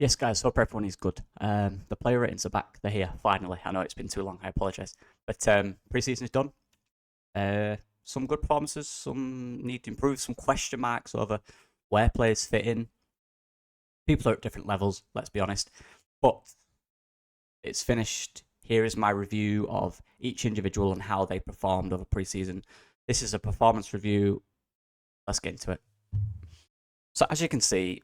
Yes, guys, hope everyone is good. The player ratings are back. They're here, finally. I know it's been too long, I apologise. But preseason is done. Some good performances, some need to improve, some question marks over where players fit in. People are at different levels, let's be honest. But it's finished. Here is my review of each individual and how they performed over preseason. This is a performance review. Let's get into it. So, as you can see,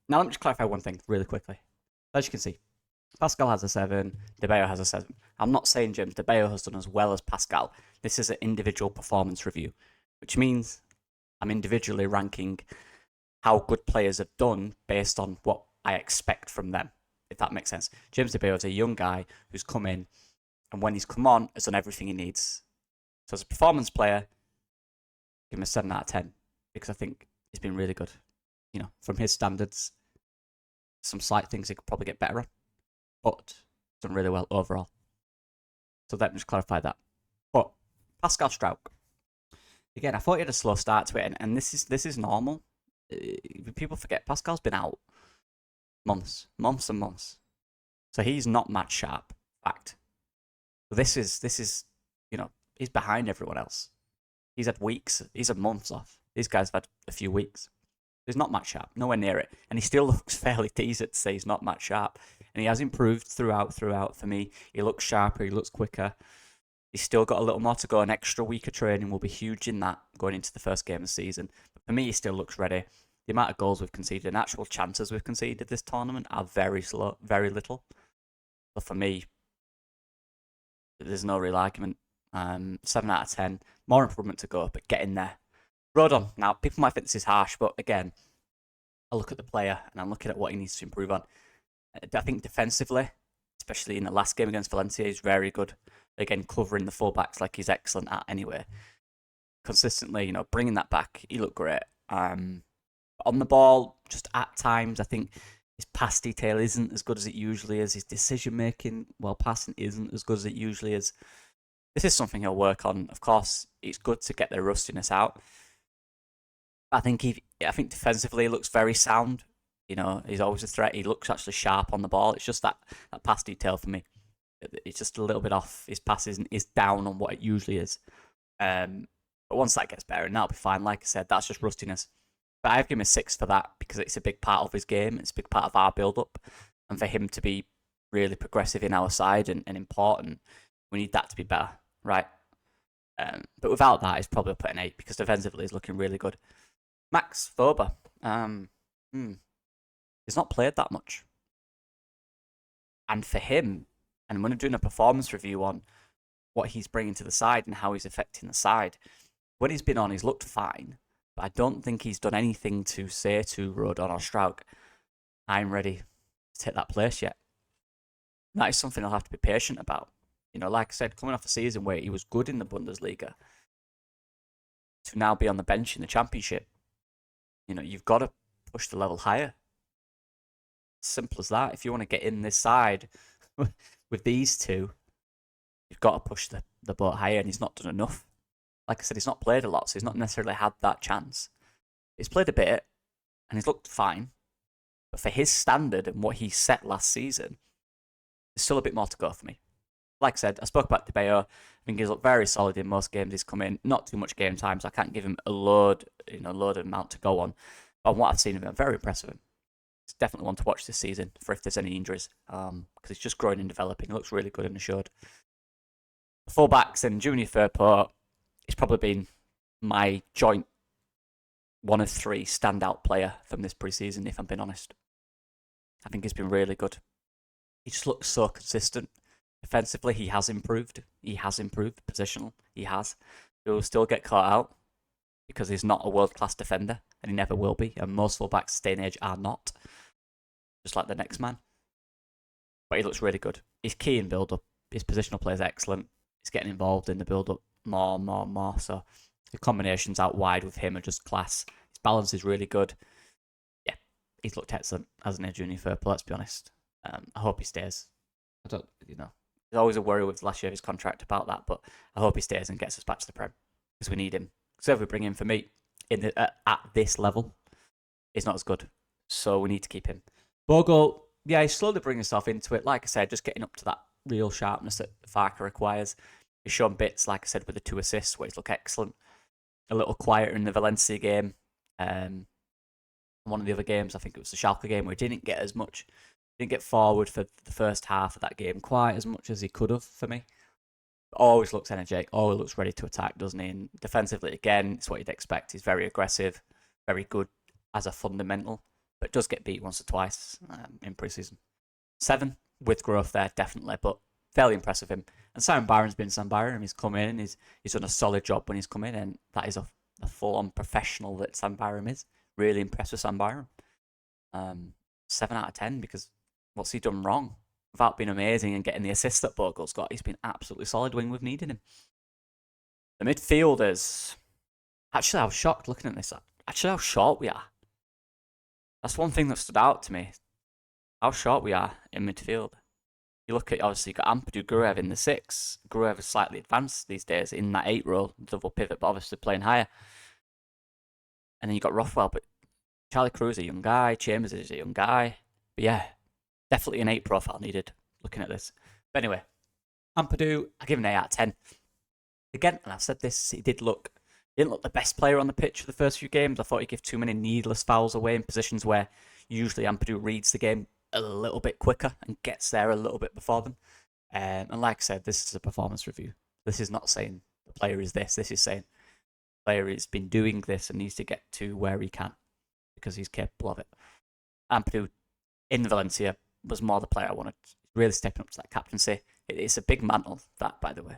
now let me just clarify one thing really quickly. As you can see, Pascal has a 7, De Bayo has a 7. I'm not saying James De Bayo has done as well as Pascal. This is an individual performance review, which means I'm individually ranking how good players have done based on what I expect from them, if that makes sense. James De Bayo is a young guy who's come in, and when he's come on, has done everything he needs. So as a performance player, give him a 7 out of 10, because I think he's been really good. You know, from his standards, some slight things he could probably get better on, but done really well overall. So let me just clarify that. But Pascal Struijk, again, I thought he had a slow start to it, and this is normal. People forget Pascal's been out months and months, so he's not match sharp. Fact. This is he's behind everyone else. He's had weeks, he's had months off. These guys have had a few weeks. He's not match sharp, nowhere near it, and he still looks fairly decent to say he's not match sharp. And he has improved throughout. For me, he looks sharper, he looks quicker. He's still got a little more to go. An extra week of training will be huge in that going into the first game of the season. But for me, he still looks ready. The amount of goals we've conceded and actual chances we've conceded this tournament are very slow, very little. But for me, there's no real argument. 7 out of 10. More improvement to go, but getting there. Rodon. Now, people might think this is harsh, but again, I look at the player and I'm looking at what he needs to improve on. I think defensively, especially in the last game against Valencia, he's very good. Again, covering the fullbacks like he's excellent at anyway. Consistently, bringing that back, he looked great. On the ball, just at times, I think his pass detail isn't as good as it usually is. His decision making while passing isn't as good as it usually is. This is something he'll work on. Of course, it's good to get the rustiness out. I think defensively he looks very sound. He's always a threat. He looks actually sharp on the ball. It's just that pass detail for me. It's just a little bit off. His pass is down on what it usually is. But once that gets better, and that'll be fine. Like I said, that's just rustiness. But I've given him a 6 for that because it's a big part of his game. It's a big part of our build-up. And for him to be really progressive in our side and important, we need that to be better, right? But without that, he's probably put an 8 because defensively he's looking really good. Max Foba, he's not played that much. And for him, and when I'm doing a performance review on what he's bringing to the side and how he's affecting the side, when he's been on, he's looked fine. But I don't think he's done anything to say to Rodon or Struijk, I'm ready to take that place yet. And that is something I'll have to be patient about. Like I said, coming off a season where he was good in the Bundesliga, to now be on the bench in the Championship, you've got to push the level higher. Simple as that. If you want to get in this side with these two, you've got to push the boat higher, and he's not done enough. Like I said, he's not played a lot, so he's not necessarily had that chance. He's played a bit, and he's looked fine. But for his standard and what he set last season, there's still a bit more to go for me. Like I said, I spoke about De Bayo. I think he's looked very solid in most games he's come in. Not too much game time, so I can't give him a load amount to go on. But on what I've seen of him, I'm very impressed with him. It's definitely one to watch this season for if there's any injuries, because he's just growing and developing. He looks really good and assured. The fullbacks and Junior Firpo, he's probably been my joint 1 of 3 standout player from this preseason, if I'm being honest. I think he's been really good. He just looks so consistent. Defensively, he has improved. Positional. He has. He will still get caught out because he's not a world-class defender, and he never will be. And most fullbacks this day and age are not. Just like the next man. But he looks really good. He's key in build-up. His positional play is excellent. He's getting involved in the build-up more. So the combinations out wide with him are just class. His balance is really good. Yeah, he's looked excellent, hasn't he, Junior Firpo, let's be honest. I hope he stays. There's always a worry with last year of his contract about that, but I hope he stays and gets us back to the Prem because we need him. So if we bring him for me at this level, it's not as good. So we need to keep him. Bogle, yeah, he's slowly bringing himself into it. Like I said, just getting up to that real sharpness that Farke requires. He's shown bits, like I said, with the 2 assists, where he's looked excellent. A little quieter in the Valencia game. One of the other games, I think it was the Schalke game, where he didn't get as much. Didn't get forward for the first half of that game quite as much as he could have for me. Always looks energetic, always looks ready to attack, doesn't he? And defensively, again, it's what you'd expect. He's very aggressive, very good as a fundamental, but does get beat once or twice in pre-season. 7 with growth there, definitely, but fairly impressive him. And Simon Byron's been Simon Byron. He's come in and he's done a solid job when he's come in, and that is a full-on professional that Sam Byron is. Really impressed with Sam Byron. 7 out of 10, because what's he done wrong? Without being amazing and getting the assist that Bogle's got, he's been absolutely solid when we've needed him. The midfielders. Actually, I was shocked looking at this. Actually, how short we are. That's one thing that stood out to me. How short we are in midfield. You look at, obviously, you've got Ampadu, Gruev in the 6. Gruev is slightly advanced these days in that 8 role, double pivot, but obviously playing higher. And then you've got Rothwell, but Charlie Cruz is a young guy. Chambers is a young guy. But yeah, definitely an 8 profile needed looking at this. But anyway, Ampadu, I give him an 8 out of 10. Again, and I've said this, he didn't look the best player on the pitch for the first few games. I thought he'd give too many needless fouls away in positions where usually Ampadu reads the game a little bit quicker and gets there a little bit before them. And like I said, this is a performance review. This is not saying the player is this. This is saying the player has been doing this and needs to get to where he can because he's capable of it. Ampadu in Valencia was more the player I wanted. Really stepping up to that captaincy. It's a big mantle, that, by the way.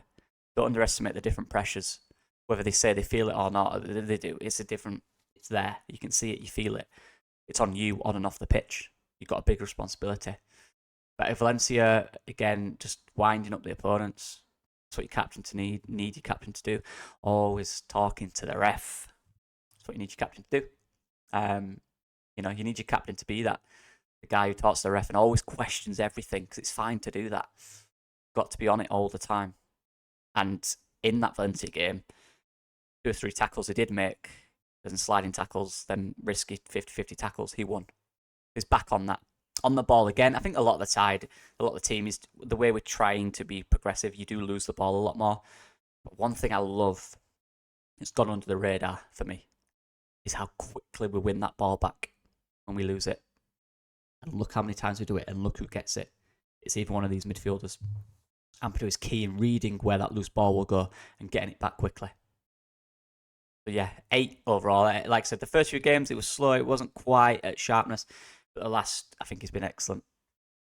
Don't underestimate the different pressures. Whether they say they feel it or not, they do. It's there. You can see it, you feel it. It's on you, on and off the pitch. You've got a big responsibility. But at Valencia, again, just winding up the opponents. That's what your captain to need your captain to do. Always talking to the ref. That's what you need your captain to do. You need your captain to be that. The guy who talks to the ref and always questions everything, because it's fine to do that. Got to be on it all the time. And in that Valencia game, 2 or 3 tackles he did make, and sliding tackles, then risky 50-50 tackles, he won. He's back on that. On the ball again, I think a lot of the team is, the way we're trying to be progressive, you do lose the ball a lot more. But one thing I love, it's gone under the radar for me, is how quickly we win that ball back when we lose it. And look how many times we do it, and look who gets it. It's even one of these midfielders. Ampadu is key in reading where that loose ball will go and getting it back quickly. So yeah, 8 overall. Like I said, the first few games it was slow. It wasn't quite at sharpness. But the last, I think he's been excellent.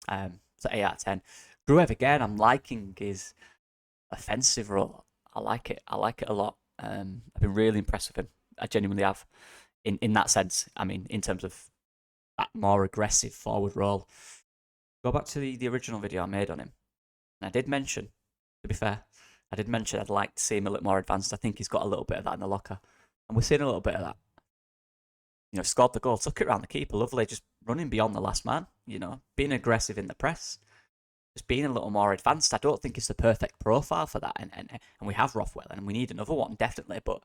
So 8 out of 10. Gruev again, I'm liking his offensive role. I like it. I like it a lot. I've been really impressed with him. I genuinely have. In that sense, I mean, in terms of that more aggressive forward role. Go back to the original video I made on him. And I did mention, to be fair, I'd like to see him a little more advanced. I think he's got a little bit of that in the locker. And we're seeing a little bit of that. Scored the goal, took it around the keeper, lovely, just running beyond the last man, being aggressive in the press, just being a little more advanced. I don't think it's the perfect profile for that. And we have Rothwell, and we need another one, definitely. But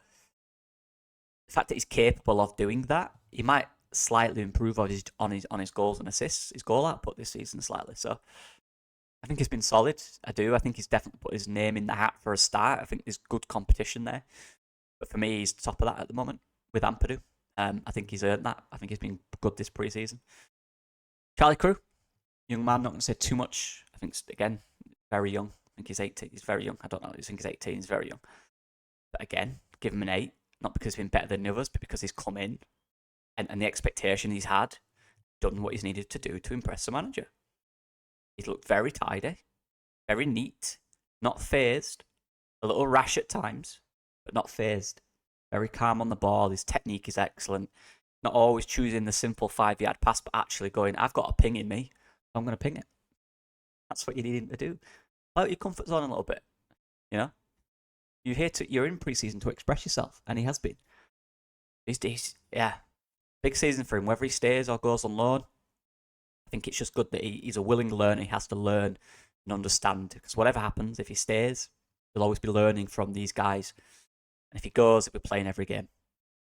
the fact that he's capable of doing that, he might slightly improve on his goals and assists, his goal output this season slightly. So I think he's been solid. I do. I think he's definitely put his name in the hat for a start. I think there's good competition there. But for me, he's top of that at the moment with Ampadu. I think he's earned that. I think he's been good this pre-season. Charlie Crew, young man, not going to say too much. I think, again, very young. I think he's 18. He's very young. I don't know. I think he's 18. He's very young. But again, give him an 8. Not because he's been better than the others, but because he's come in and the expectation he's had, done what he's needed to do to impress the manager. He's looked very tidy, very neat, not phased, a little rash at times, but not phased. Very calm on the ball. His technique is excellent. Not always choosing the simple 5-yard pass, but actually going, I've got a ping in me. I'm going to ping it. That's what you need him to do. Out your comfort zone a little bit. You're in pre-season to express yourself, and he has been. These days, yeah. Big season for him, whether he stays or goes on loan. I think it's just good that he's a willing learner. He has to learn and understand, because whatever happens, if he stays, he'll always be learning from these guys. And if he goes, he'll be playing every game.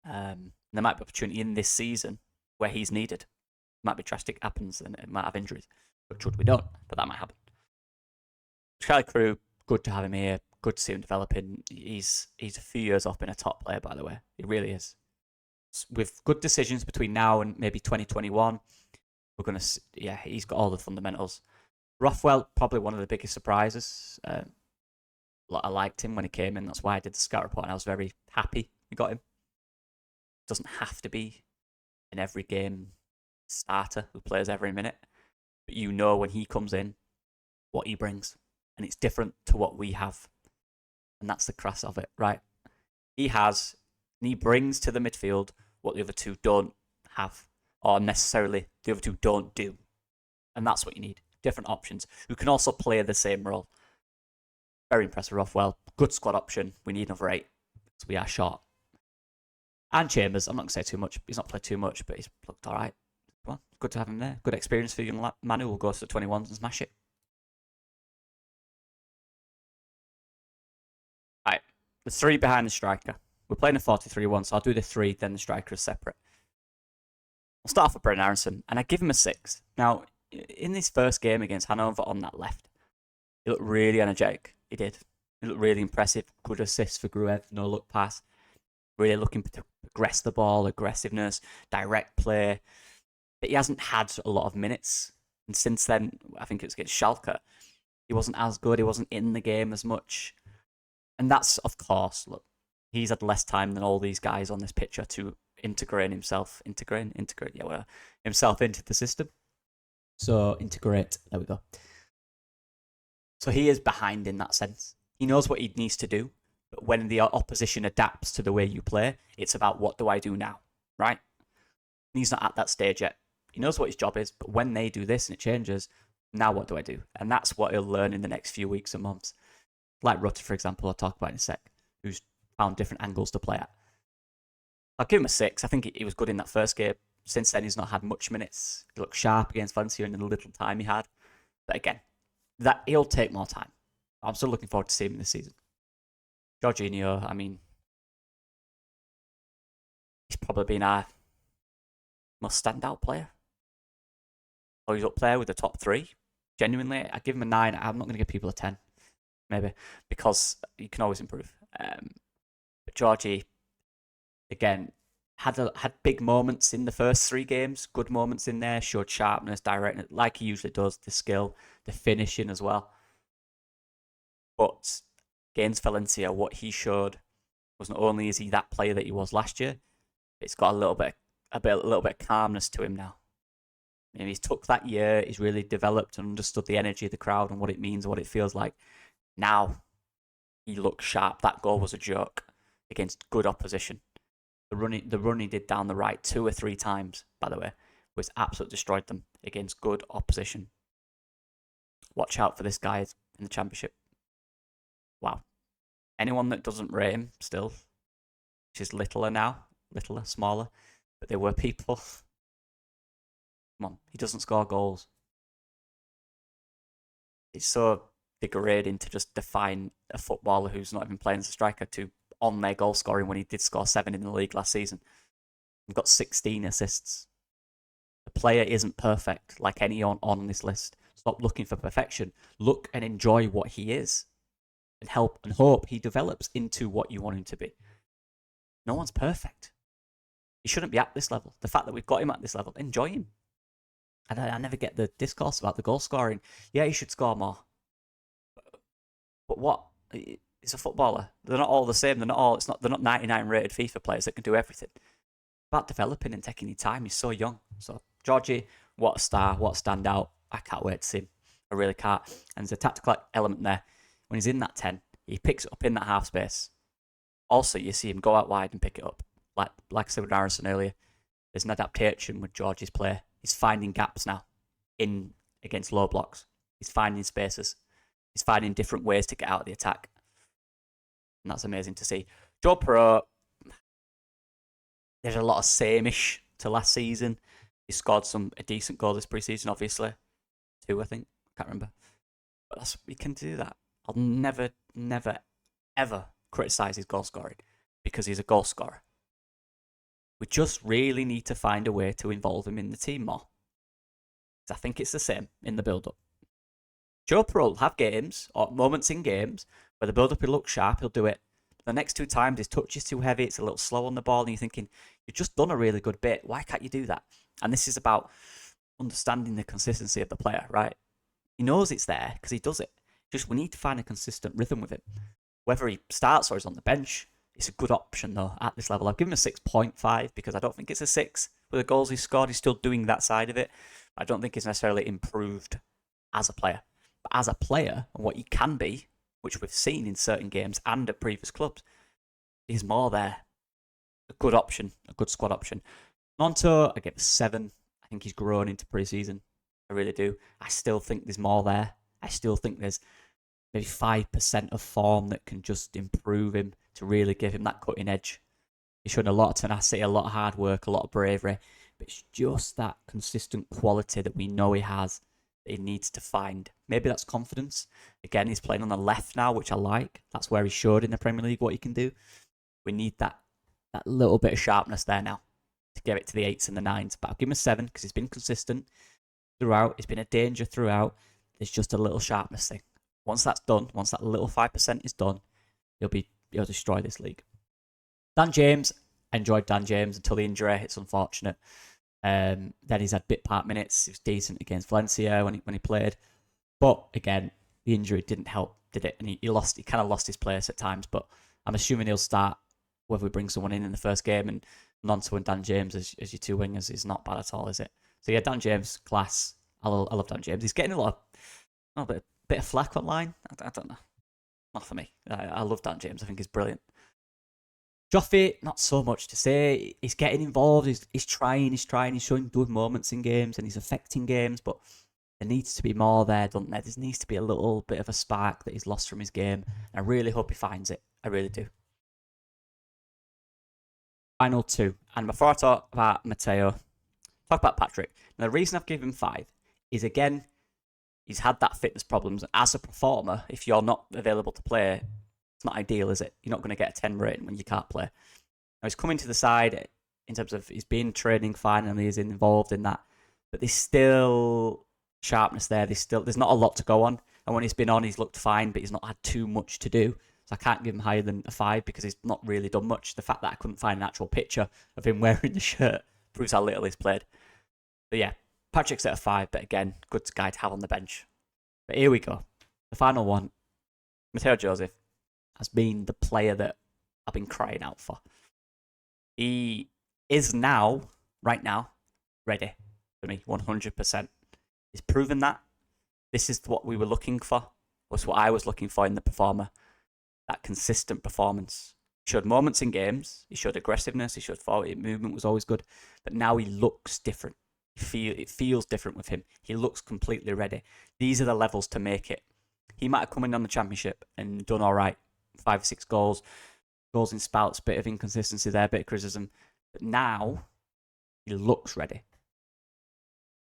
There might be opportunity in this season where he's needed. Might be drastic, happens, and it might have injuries. But should we don't, but that might happen. Charlie Crew, good to have him here. Good to see him developing. He's a few years off being a top player, by the way. He really is. With good decisions between now and maybe 2021, we're gonna. Yeah, he's got all the fundamentals. Rothwell, probably one of the biggest surprises. I liked him when he came in. That's why I did the scout report, and I was very happy we got him. Doesn't have to be an every game starter who plays every minute, but you know when he comes in, what he brings, and it's different to what we have, and that's the crass of it, right? He has, and he brings to the midfield what the other two don't have, or necessarily the other two don't do, and that's what you need. Different options who can also play the same role. Very impressive, Rothwell. Good squad option. We need another 8, so we are short. And Chambers, I'm not going to say too much. He's not played too much, but he's looked all right. Well, good to have him there. Good experience for a young man who will go to the 21s and smash it. Right, the 3 behind the striker. We're playing a 4-3-1, so I'll do the 3, then the striker is separate. I'll start off with Brendan Aronson, and I give him a 6. Now, in this first game against Hanover on that left, he looked really energetic. He did. He looked really impressive. Good assist for Gruev, no look pass. Really looking to progress the ball, aggressiveness, direct play. But he hasn't had a lot of minutes. And since then, I think it was against Schalke, he wasn't as good. He wasn't in the game as much. And that's, of course, look, he's had less time than all these guys on this picture to integrate himself into the system. So integrate, there we go. So he is behind in that sense. He knows what he needs to do, but when the opposition adapts to the way you play, it's about what do I do now, right? He's not at that stage yet. He knows what his job is, but when they do this and it changes, now what do I do? And that's what he'll learn in the next few weeks and months. Like Rutter, for example, I'll talk about in a sec, who's found different angles to play at. I'll give him a 6. I think he was good in that first game. Since then, he's not had much minutes. He looked sharp against Valencia in the little time he had. But again, that he'll take more time. I'm still looking forward to seeing him this season. Jorginho, I mean, he's probably been our most standout player. Or he's up there with the top 3. Genuinely, I give him a 9. I'm not going to give people a 10, maybe, because you can always improve. But Georgie, again, had big moments in the first 3 games, good moments in there, showed sharpness, directness, like he usually does, the skill, the finishing as well. But against Valencia, what he showed was not only is he that player that he was last year, it's got a little bit of calmness to him now. And he's took that year, he's really developed and understood the energy of the crowd and what it means, what it feels like. Now he looks sharp. That goal was a joke against good opposition. The run he did down the right 2 or 3 times, by the way, was absolutely destroyed them against good opposition. Watch out for this guy in the championship. Wow. Anyone that doesn't rate him still, which is smaller, but there were people. Come on, he doesn't score goals. It's so degrading to just define a footballer who's not even playing as a striker to on their goal scoring when he did score 7 in the league last season. He's got 16 assists. The player isn't perfect like anyone on this list. Stop looking for perfection. Look and enjoy what he is. And help and hope he develops into what you want him to be. No one's perfect. He shouldn't be at this level. The fact that we've got him at this level, enjoy him. And I never get the discourse about the goal scoring. Yeah, he should score more. But what? He's a footballer. They're not all the same. They're not 99 rated FIFA players that can do everything. It's about developing and taking your time. He's so young. So Georgie, what a star, what a standout. I can't wait to see him. I really can't. And there's a tactical element there. When he's in that 10, he picks it up in that half space. Also, you see him go out wide and pick it up. Like I said with Aronson earlier, there's an adaptation with Georgie's play. He's finding gaps now in against low blocks. He's finding spaces. He's finding different ways to get out of the attack. And that's amazing to see. Joe Perot, there's a lot of same-ish to last season. He scored a decent goal this preseason, obviously. 2, I think. Can't remember. But we can do that. I'll never, ever criticise his goal scoring because he's a goal scorer. We just really need to find a way to involve him in the team more. I think it's the same in the build-up. Joe Pro will have games or moments in games where the build-up will look sharp, he'll do it. The next 2 times his touch is too heavy, it's a little slow on the ball, and you're thinking, you've just done a really good bit. Why can't you do that? And this is about understanding the consistency of the player, right? He knows it's there because he does it. Just we need to find a consistent rhythm with him. Whether he starts or is on the bench, it's a good option though at this level. I've given him a 6.5 because I don't think it's a 6 with the goals he's scored. He's still doing that side of it. I don't think he's necessarily improved as a player. But as a player and what he can be, which we've seen in certain games and at previous clubs, he's more there. A good option, a good squad option. Nonto, I give a 7. I think he's grown into pre-season. I really do. I still think there's more there. I still think there's maybe 5% of form that can just improve him to really give him that cutting edge. He's shown a lot of tenacity, a lot of hard work, a lot of bravery. But it's just that consistent quality that we know he has that he needs to find. Maybe that's confidence. Again, he's playing on the left now, which I like. That's where he showed in the Premier League what he can do. We need that little bit of sharpness there now to get it to the 8s and the 9s. But I'll give him a 7 because he's been consistent throughout. It's been a danger throughout. There's just a little sharpness thing. Once that's done, once that little 5% is done, he'll destroy this league. Dan James, I enjoyed Dan James until the injury. It's unfortunate. Then he's had bit part minutes. He was decent against Valencia when he played. But again, the injury didn't help, did it? And he kind of lost his place at times. But I'm assuming he'll start whether we bring someone in the first game. And Nonto and Dan James as your 2 wingers is not bad at all, is it? So yeah, Dan James, class. I love Dan James. He's getting a bit of flack online. I don't know. Not for me. I love Dan James. I think he's brilliant. Joffy, not so much to say. He's getting involved. He's trying. He's showing good moments in games and he's affecting games. But there needs to be more there, doesn't there? There needs to be a little bit of a spark that he's lost from his game. I really hope he finds it. I really do. Final 2. And before I talk about Matteo, talk about Patrick. Now, the reason I've given him 5 is, again, he's had that fitness problems. As a performer, if you're not available to play, it's not ideal, is it? You're not going to get a 10 rating when you can't play. Now, he's coming to the side in terms of he's been training fine and he's involved in that. But there's still sharpness there. There's not a lot to go on. And when he's been on, he's looked fine, but he's not had too much to do. So I can't give him higher than a 5 because he's not really done much. The fact that I couldn't find an actual picture of him wearing the shirt proves how little he's played. But yeah, Patrick's at a 5, but again, good guy to have on the bench. But here we go. The final one. Matteo Joseph has been the player that I've been crying out for. He is now, right now, ready for me, 100%. He's proven that. This is what we were looking for. Was what I was looking for in the performer. That consistent performance. He showed moments in games. He showed aggressiveness. He showed forward movement was always good. But now he looks different. It feels different with him. He looks completely ready. These are the levels to make it. He might have come in on the championship and done all right. 5 or 6 goals. Goals in spouts. Bit of inconsistency there. Bit of criticism. But now, he looks ready.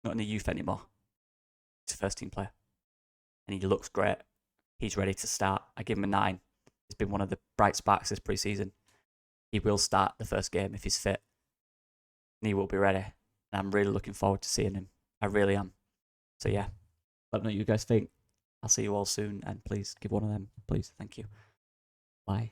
Not in the youth anymore. He's a first team player. And he looks great. He's ready to start. I give him a 9. He's been one of the bright sparks this pre-season. He will start the first game if he's fit. And he will be ready. And I'm really looking forward to seeing him. I really am. So yeah, let me know what you guys think. I'll see you all soon. And please give one of them, please. Thank you. Bye.